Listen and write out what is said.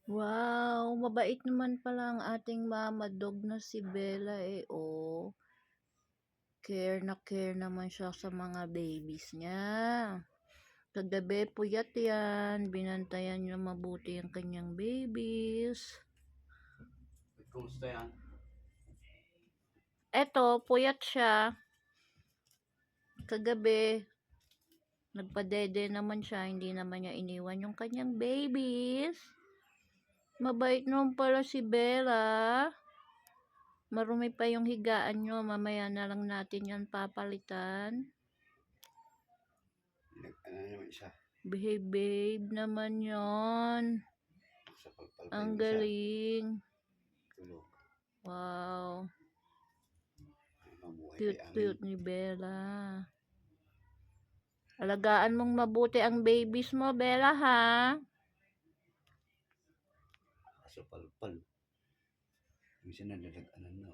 Wow, mabait naman pala ang ating mama dog na si Bella oh. Care na care naman siya sa mga babies niya. Kagabi puyat yan, binantayan niya mabuti ang kanyang babies. Kumusta yan? Eto, puyat siya. Kagabi, nagpadede naman siya, hindi naman niya iniwan yung kanyang babies. Mabait naman pala si Bella. Marumi pa yung higaan nyo, mamaya na lang natin yan papalitan. Ano naman siya? Behave naman yon. Ang galing. Tulog. Wow. Mabuhay Cute ni Bella. Alagaan mong mabuti ang babies mo, Bella, ha? Kaso palpal. Yung sinadadaganan na.